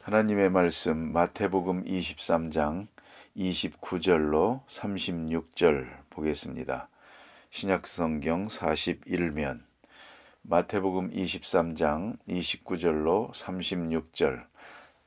하나님의 말씀 마태복음 23장 29절로 36절 보겠습니다. 신약성경 41면 마태복음 23장 29절로 36절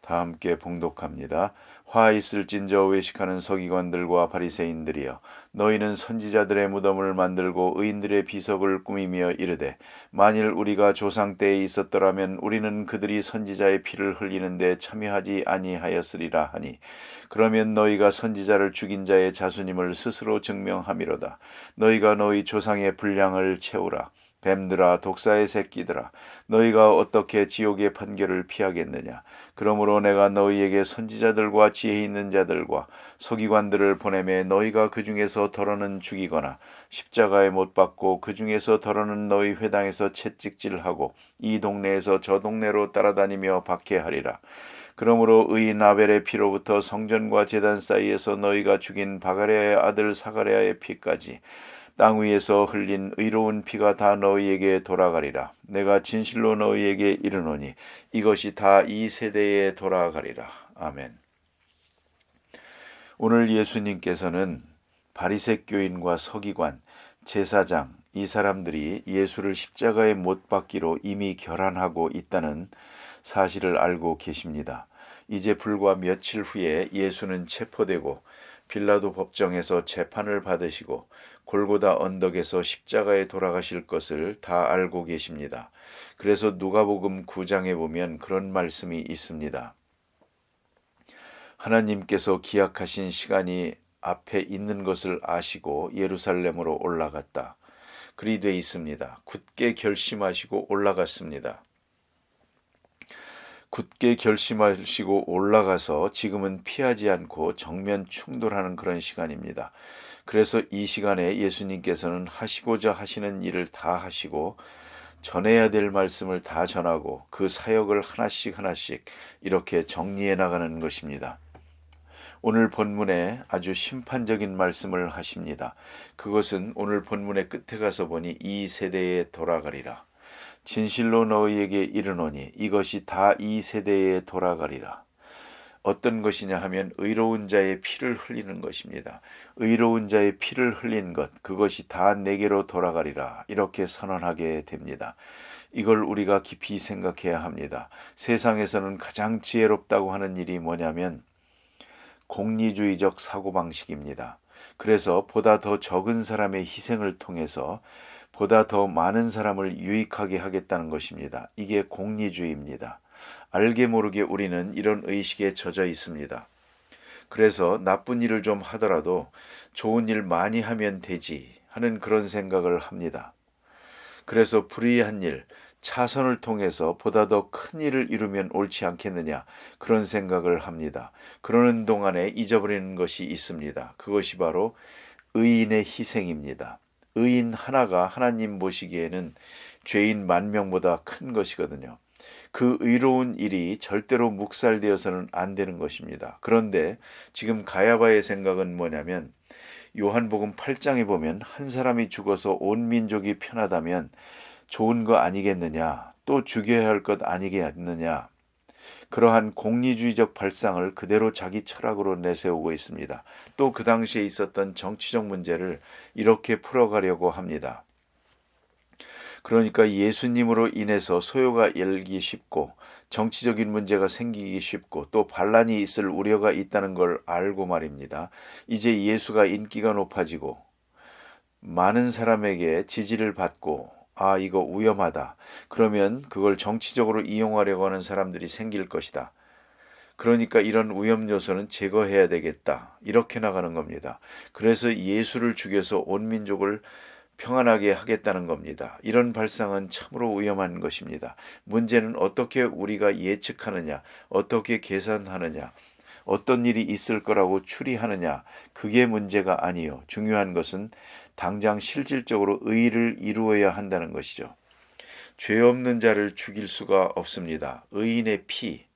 다 함께 봉독합니다. 화 있을진저 외식하는 서기관들과 바리새인들이여, 너희는 선지자들의 무덤을 만들고 의인들의 비석을 꾸미며 이르되, 만일 우리가 조상 때에 있었더라면 우리는 그들이 선지자의 피를 흘리는데 참여하지 아니하였으리라 하니, 그러면 너희가 선지자를 죽인 자의 자수님을 스스로 증명함이로다. 너희가 너희 조상의 분량을 채우라. 뱀들아, 독사의 새끼들아, 너희가 어떻게 지옥의 판결을 피하겠느냐. 그러므로 내가 너희에게 선지자들과 지혜 있는 자들과 서기관들을 보내매 너희가 그 중에서 더러는 죽이거나 십자가에 못 박고 그 중에서 더러는 너희 회당에서 채찍질하고 이 동네에서 저 동네로 따라다니며 박해하리라. 그러므로 의인 아벨의 피로부터 성전과 제단 사이에서 너희가 죽인 바가랴의 아들 사가랴의 피까지 땅 위에서 흘린 의로운 피가 다 너희에게 돌아가리라. 내가 진실로 너희에게 이르노니 이것이 다 이 세대에 돌아가리라. 아멘. 오늘 예수님께서는 바리새교인과 서기관, 제사장 이 사람들이 예수를 십자가에 못 박기로 이미 결안하고 있다는 사실을 알고 계십니다. 이제 불과 며칠 후에 예수는 체포되고 빌라도 법정에서 재판을 받으시고 골고다 언덕에서 십자가에 돌아가실 것을 다 알고 계십니다. 그래서 누가복음 9장에 보면 그런 말씀이 있습니다. 하나님께서 기약하신 시간이 앞에 있는 것을 아시고 예루살렘으로 올라갔다. 그리 돼 있습니다. 굳게 결심하시고 올라갔습니다. 굳게 결심하시고 올라가서 지금은 피하지 않고 정면 충돌하는 그런 시간입니다. 그래서 이 시간에 예수님께서는 하시고자 하시는 일을 다 하시고 전해야 될 말씀을 다 전하고 그 사역을 하나씩 이렇게 정리해 나가는 것입니다. 오늘 본문에 아주 심판적인 말씀을 하십니다. 그것은 오늘 본문의 끝에 가서 보니 이 세대에 돌아가리라. 진실로 너희에게 이르노니 이것이 다 이 세대에 돌아가리라. 어떤 것이냐 하면 의로운 자의 피를 흘리는 것입니다. 의로운 자의 피를 흘린 것, 그것이 다 내게로 돌아가리라. 이렇게 선언하게 됩니다. 이걸 우리가 깊이 생각해야 합니다. 세상에서는 가장 지혜롭다고 하는 일이 뭐냐면 공리주의적 사고방식입니다. 그래서 보다 더 적은 사람의 희생을 통해서 보다 더 많은 사람을 유익하게 하겠다는 것입니다. 이게 공리주의입니다. 알게 모르게 우리는 이런 의식에 젖어 있습니다. 그래서 나쁜 일을 좀 하더라도 좋은 일 많이 하면 되지 하는 그런 생각을 합니다. 그래서 불의한 일, 차선을 통해서 보다 더 큰 일을 이루면 옳지 않겠느냐 그런 생각을 합니다. 그러는 동안에 잊어버리는 것이 있습니다. 그것이 바로 의인의 희생입니다. 의인 하나가 하나님 보시기에는 죄인 10,000명보다 큰 것이거든요. 그 의로운 일이 절대로 묵살되어서는 안 되는 것입니다. 그런데 지금 가야바의 생각은 뭐냐면 요한복음 8장에 보면 한 사람이 죽어서 온 민족이 편하다면 좋은 거 아니겠느냐, 또 죽여야 할 것 아니겠느냐, 그러한 공리주의적 발상을 그대로 자기 철학으로 내세우고 있습니다. 또 그 당시에 있었던 정치적 문제를 이렇게 풀어가려고 합니다. 그러니까 예수님으로 인해서 소요가 열기 쉽고 정치적인 문제가 생기기 쉽고 또 반란이 있을 우려가 있다는 걸 알고 말입니다. 이제 예수가 인기가 높아지고 많은 사람에게 지지를 받고 이거 위험하다. 그러면 그걸 정치적으로 이용하려고 하는 사람들이 생길 것이다. 그러니까 이런 위험 요소는 제거해야 되겠다. 이렇게 나가는 겁니다. 그래서 예수를 죽여서 온 민족을 평안하게 하겠다는 겁니다. 이런 발상은 참으로 위험한 것입니다. 문제는 어떻게 우리가 예측하느냐, 어떻게 계산하느냐, 어떤 일이 있을 거라고 추리하느냐, 그게 문제가 아니요. 중요한 것은 당장 실질적으로 의를 이루어야 한다는 것이죠. 죄 없는 자를 죽일 수가 없습니다. 의인의 피,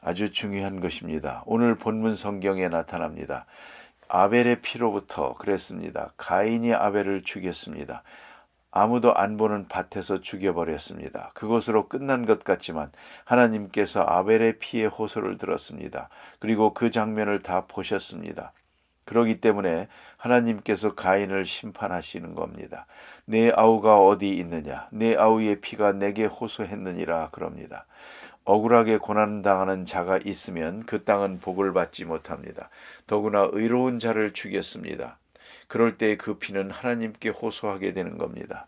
아주 중요한 것입니다. 오늘 본문 성경에 나타납니다. 아벨의 피로부터 그랬습니다. 가인이 아벨을 죽였습니다. 아무도 안 보는 밭에서 죽여버렸습니다. 그것으로 끝난 것 같지만 하나님께서 아벨의 피의 호소를 들었습니다. 그리고 그 장면을 다 보셨습니다. 그러기 때문에 하나님께서 가인을 심판하시는 겁니다. 내 아우가 어디 있느냐? 내 아우의 피가 내게 호소했느니라 그럽니다. 억울하게 고난당하는 자가 있으면 그 땅은 복을 받지 못합니다. 더구나 의로운 자를 죽였습니다. 그럴 때 그 피는 하나님께 호소하게 되는 겁니다.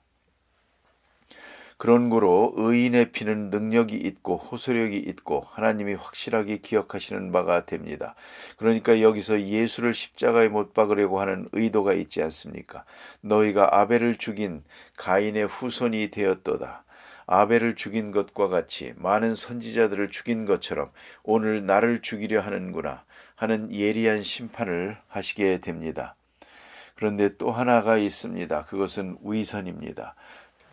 그런 거로 의인의 피는 능력이 있고 호소력이 있고 하나님이 확실하게 기억하시는 바가 됩니다. 그러니까 여기서 예수를 십자가에 못 박으려고 하는 의도가 있지 않습니까? 너희가 아벨을 죽인 가인의 후손이 되었도다. 아벨을 죽인 것과 같이 많은 선지자들을 죽인 것처럼 오늘 나를 죽이려 하는구나 하는 예리한 심판을 하시게 됩니다. 그런데 또 하나가 있습니다. 그것은 위선입니다.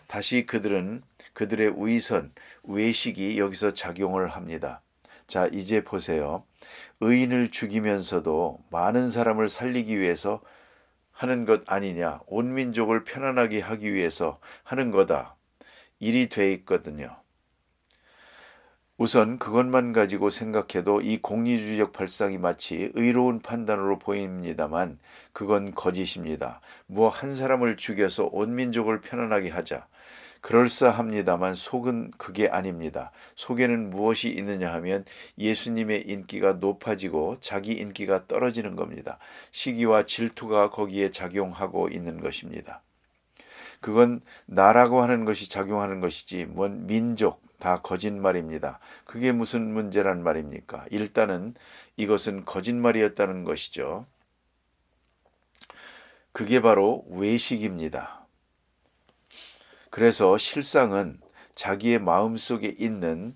다시 그들의 위선, 외식이 여기서 작용을 합니다. 자, 이제 보세요. 의인을 죽이면서도 많은 사람을 살리기 위해서 하는 것 아니냐. 온 민족을 편안하게 하기 위해서 하는 거다. 일이 돼 있거든요. 우선 그것만 가지고 생각해도 이 공리주의적 발상이 마치 의로운 판단으로 보입니다만 그건 거짓입니다. 한 사람을 죽여서 온 민족을 편안하게 하자. 그럴싸합니다만 속은 그게 아닙니다. 속에는 무엇이 있느냐 하면 예수님의 인기가 높아지고 자기 인기가 떨어지는 겁니다. 시기와 질투가 거기에 작용하고 있는 것입니다. 그건 나라고 하는 것이 작용하는 것이지 뭔 민족 다 거짓말입니다. 그게 무슨 문제란 말입니까? 일단은 이것은 거짓말이었다는 것이죠. 그게 바로 외식입니다. 그래서 실상은 자기의 마음속에 있는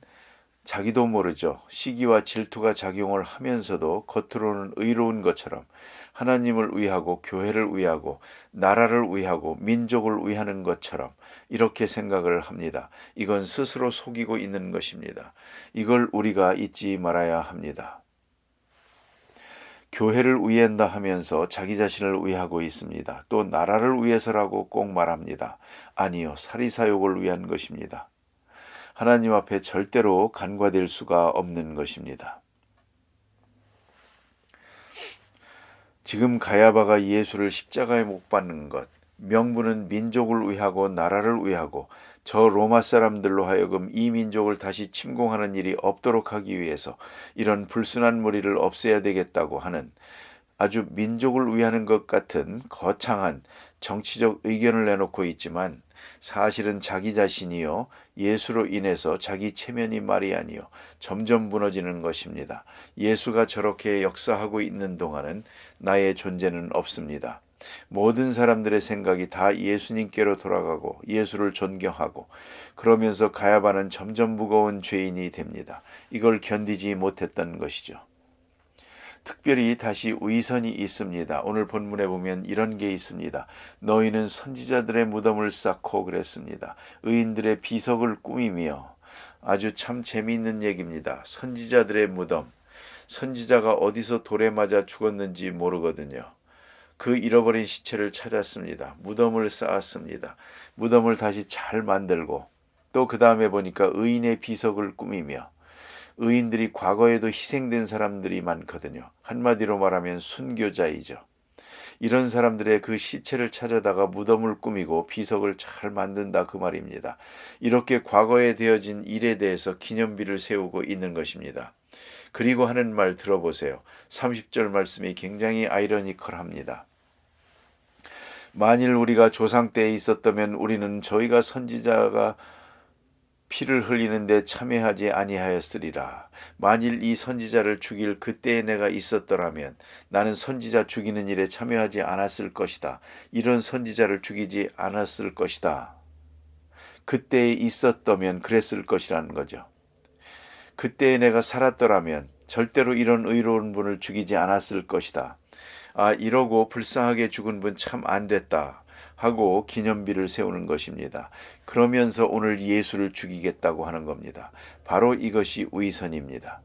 자기도 모르죠. 시기와 질투가 작용을 하면서도 겉으로는 의로운 것처럼 하나님을 위하고 교회를 위하고 나라를 위하고 민족을 위하는 것처럼 이렇게 생각을 합니다. 이건 스스로 속이고 있는 것입니다. 이걸 우리가 잊지 말아야 합니다. 교회를 위한다 하면서 자기 자신을 위하고 있습니다. 또 나라를 위해서라고 꼭 말합니다. 아니요, 사리사욕을 위한 것입니다. 하나님 앞에 절대로 간과될 수가 없는 것입니다. 지금 가야바가 예수를 십자가에 못 박는 것, 명분은 민족을 위하고 나라를 위하고 저 로마 사람들로 하여금 이 민족을 다시 침공하는 일이 없도록 하기 위해서 이런 불순한 무리를 없애야 되겠다고 하는 아주 민족을 위하는 것 같은 거창한 정치적 의견을 내놓고 있지만 사실은 자기 자신이요 예수로 인해서 자기 체면이 말이 아니요 점점 무너지는 것입니다. 예수가 저렇게 역사하고 있는 동안은 나의 존재는 없습니다. 모든 사람들의 생각이 다 예수님께로 돌아가고 예수를 존경하고 그러면서 가야바는 점점 무거운 죄인이 됩니다. 이걸 견디지 못했던 것이죠. 특별히 다시 위선이 있습니다. 오늘 본문에 보면 이런 게 있습니다. 너희는 선지자들의 무덤을 쌓고 그랬습니다. 의인들의 비석을 꾸미며 아주 참 재미있는 얘기입니다. 선지자들의 무덤. 선지자가 어디서 돌에 맞아 죽었는지 모르거든요. 그 잃어버린 시체를 찾았습니다. 무덤을 쌓았습니다. 무덤을 다시 잘 만들고 또 그 다음에 보니까 의인의 비석을 꾸미며 의인들이 과거에도 희생된 사람들이 많거든요. 한마디로 말하면 순교자이죠. 이런 사람들의 그 시체를 찾아다가 무덤을 꾸미고 비석을 잘 만든다 그 말입니다. 이렇게 과거에 되어진 일에 대해서 기념비를 세우고 있는 것입니다. 그리고 하는 말 들어보세요. 30절 말씀이 굉장히 아이러니컬합니다. 만일 우리가 조상 때에 있었다면 우리는 저희가 선지자가 피를 흘리는데 참여하지 아니하였으리라. 만일 이 선지자를 죽일 그때에 내가 있었더라면 나는 선지자 죽이는 일에 참여하지 않았을 것이다. 이런 선지자를 죽이지 않았을 것이다. 그때에 있었다면 그랬을 것이라는 거죠. 그때에 내가 살았더라면 절대로 이런 의로운 분을 죽이지 않았을 것이다. 이러고 불쌍하게 죽은 분 참 안 됐다 하고 기념비를 세우는 것입니다. 그러면서 오늘 예수를 죽이겠다고 하는 겁니다. 바로 이것이 위선입니다.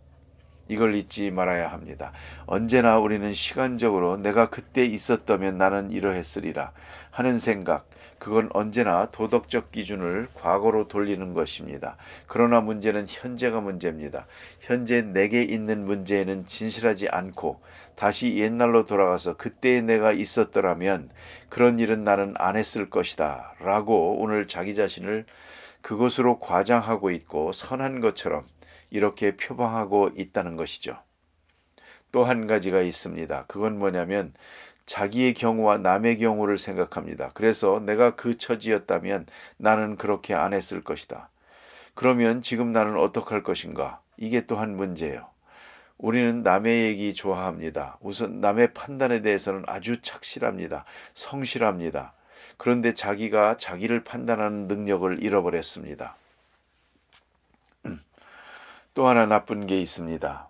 이걸 잊지 말아야 합니다. 언제나 우리는 시간적으로 내가 그때 있었다면 나는 이러했으리라 하는 생각, 그건 언제나 도덕적 기준을 과거로 돌리는 것입니다. 그러나 문제는 현재가 문제입니다. 현재 내게 있는 문제에는 진실하지 않고 다시 옛날로 돌아가서 그때의 내가 있었더라면 그런 일은 나는 안 했을 것이다 라고 오늘 자기 자신을 그것으로 과장하고 있고 선한 것처럼 이렇게 표방하고 있다는 것이죠. 또 한 가지가 있습니다. 그건 뭐냐면 자기의 경우와 남의 경우를 생각합니다. 그래서 내가 그 처지였다면 나는 그렇게 안 했을 것이다. 그러면 지금 나는 어떡할 것인가? 이게 또한 문제예요. 우리는 남의 얘기 좋아합니다. 우선 남의 판단에 대해서는 아주 착실합니다. 성실합니다. 그런데 자기가 자기를 판단하는 능력을 잃어버렸습니다. 또 하나 나쁜 게 있습니다.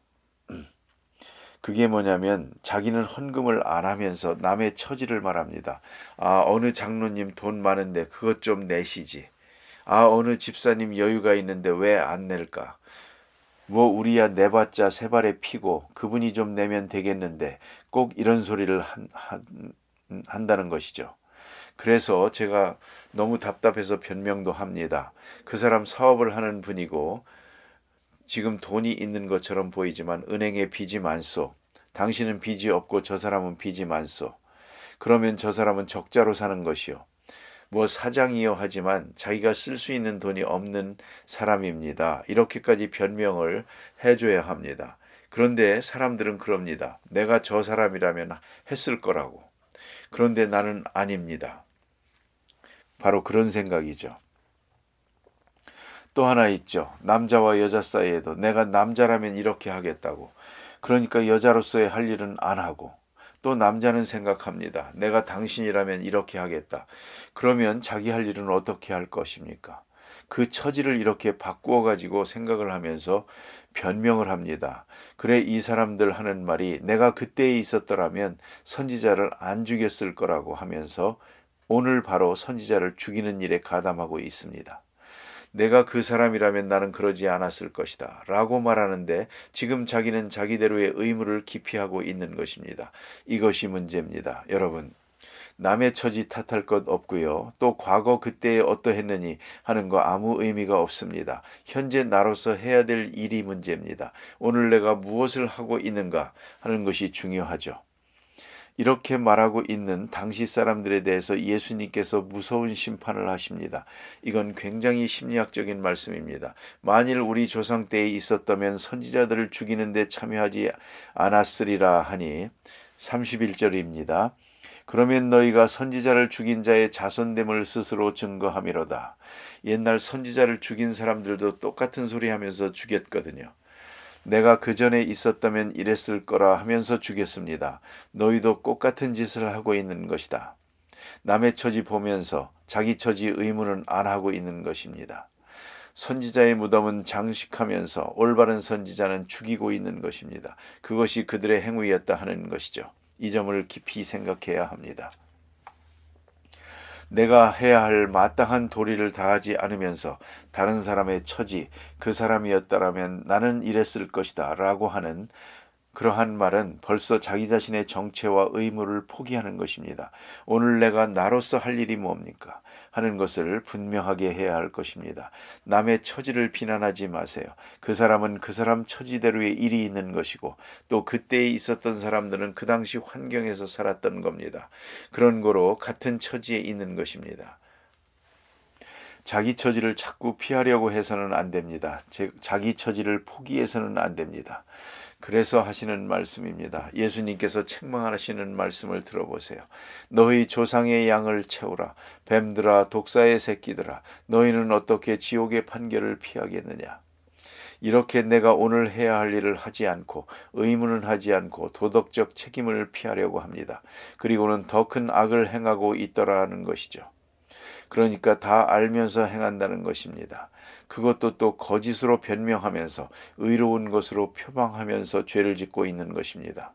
그게 뭐냐면 자기는 헌금을 안 하면서 남의 처지를 말합니다. 아, 어느 장로님 돈 많은데 그것 좀 내시지. 아, 어느 집사님 여유가 있는데 왜 안 낼까? 뭐 우리야 내봤자 세 발에 피고 그분이 좀 내면 되겠는데 꼭 이런 소리를 한다는 것이죠. 그래서 제가 너무 답답해서 변명도 합니다. 그 사람 사업을 하는 분이고 지금 돈이 있는 것처럼 보이지만 은행에 빚이 많소. 당신은 빚이 없고 저 사람은 빚이 많소. 그러면 저 사람은 적자로 사는 것이요. 뭐 사장이요 하지만 자기가 쓸 수 있는 돈이 없는 사람입니다. 이렇게까지 변명을 해줘야 합니다. 그런데 사람들은 그럽니다. 내가 저 사람이라면 했을 거라고. 그런데 나는 아닙니다. 바로 그런 생각이죠. 또 하나 있죠. 남자와 여자 사이에도 내가 남자라면 이렇게 하겠다고. 그러니까 여자로서의 할 일은 안 하고. 또 남자는 생각합니다. 내가 당신이라면 이렇게 하겠다. 그러면 자기 할 일은 어떻게 할 것입니까? 그 처지를 이렇게 바꾸어 가지고 생각을 하면서 변명을 합니다. 그래, 이 사람들 하는 말이 내가 그때에 있었더라면 선지자를 안 죽였을 거라고 하면서 오늘 바로 선지자를 죽이는 일에 가담하고 있습니다. 내가 그 사람이라면 나는 그러지 않았을 것이다 라고 말하는데 지금 자기는 자기대로의 의무를 기피하고 있는 것입니다. 이것이 문제입니다. 여러분, 남의 처지 탓할 것 없고요. 또 과거 그때에 어떠했느니 하는 거 아무 의미가 없습니다. 현재 나로서 해야 될 일이 문제입니다. 오늘 내가 무엇을 하고 있는가 하는 것이 중요하죠. 이렇게 말하고 있는 당시 사람들에 대해서 예수님께서 무서운 심판을 하십니다. 이건 굉장히 심리학적인 말씀입니다. 만일 우리 조상 때에 있었다면 선지자들을 죽이는 데 참여하지 않았으리라 하니 31절입니다. 그러면 너희가 선지자를 죽인 자의 자손됨을 스스로 증거함이로다. 옛날 선지자를 죽인 사람들도 똑같은 소리 하면서 죽였거든요. 내가 그 전에 있었다면 이랬을 거라 하면서 죽였습니다. 너희도 똑같은 짓을 하고 있는 것이다. 남의 처지 보면서 자기 처지 의무는 안 하고 있는 것입니다. 선지자의 무덤은 장식하면서 올바른 선지자는 죽이고 있는 것입니다. 그것이 그들의 행위였다 하는 것이죠. 이 점을 깊이 생각해야 합니다. 내가 해야 할 마땅한 도리를 다하지 않으면서 다른 사람의 처지, 그 사람이었다라면 나는 이랬을 것이다 라고 하는 그러한 말은 벌써 자기 자신의 정체와 의무를 포기하는 것입니다. 오늘 내가 나로서 할 일이 뭡니까? 하는 것을 분명하게 해야 할 것입니다. 남의 처지를 비난하지 마세요. 그 사람은 그 사람 처지대로의 일이 있는 것이고 또 그때에 있었던 사람들은 그 당시 환경에서 살았던 겁니다. 그런 거로 같은 처지에 있는 것입니다. 자기 처지를 자꾸 피하려고 해서는 안 됩니다. 자기 처지를 포기해서는 안 됩니다. 그래서 하시는 말씀입니다. 예수님께서 책망하시는 말씀을 들어보세요. 너희 조상의 양을 채우라. 뱀들아, 독사의 새끼들아, 너희는 어떻게 지옥의 판결을 피하겠느냐. 이렇게 내가 오늘 해야 할 일을 하지 않고 의무는 하지 않고 도덕적 책임을 피하려고 합니다. 그리고는 더 큰 악을 행하고 있더라는 것이죠. 그러니까 다 알면서 행한다는 것입니다. 그것도 또 거짓으로 변명하면서 의로운 것으로 표방하면서 죄를 짓고 있는 것입니다.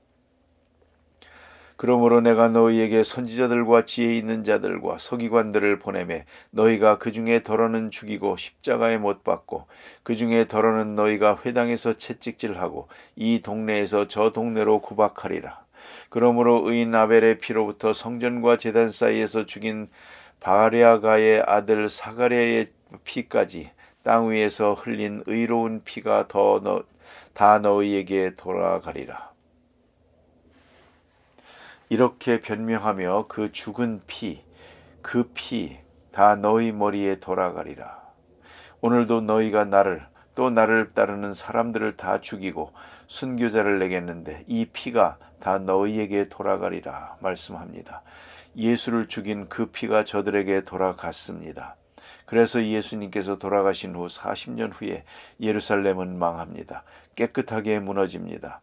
그러므로 내가 너희에게 선지자들과 지혜 있는 자들과 서기관들을 보내매 너희가 그 중에 더러는 죽이고 십자가에 못 박고 그 중에 더러는 너희가 회당에서 채찍질하고 이 동네에서 저 동네로 구박하리라. 그러므로 의인 아벨의 피로부터 성전과 제단 사이에서 죽인 바랴가의 아들 사가랴의 피까지 땅 위에서 흘린 의로운 피가 다 너희에게 돌아가리라. 이렇게 변명하며 그 죽은 피, 그 피 다 너희 머리에 돌아가리라. 오늘도 너희가 또 나를 따르는 사람들을 다 죽이고 순교자를 내겠는데 이 피가 다 너희에게 돌아가리라 말씀합니다. 예수를 죽인 그 피가 저들에게 돌아갔습니다. 그래서 예수님께서 돌아가신 후 40년 후에 예루살렘은 망합니다. 깨끗하게 무너집니다.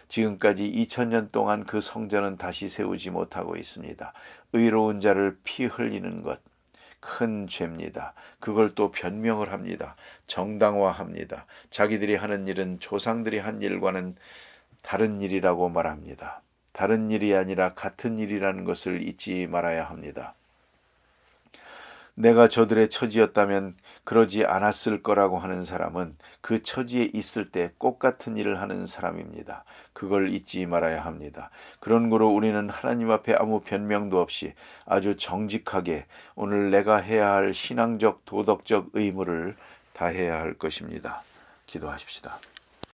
지금까지 2000년 동안 그 성전은 다시 세우지 못하고 있습니다. 의로운 자를 피 흘리는 것, 큰 죄입니다. 그걸 또 변명을 합니다. 정당화합니다. 자기들이 하는 일은 조상들이 한 일과는 다른 일이라고 말합니다. 다른 일이 아니라 같은 일이라는 것을 잊지 말아야 합니다. 내가 저들의 처지였다면 그러지 않았을 거라고 하는 사람은 그 처지에 있을 때 똑같은 일을 하는 사람입니다. 그걸 잊지 말아야 합니다. 그런 거로 우리는 하나님 앞에 아무 변명도 없이 아주 정직하게 오늘 내가 해야 할 신앙적 도덕적 의무를 다해야 할 것입니다. 기도하십시다.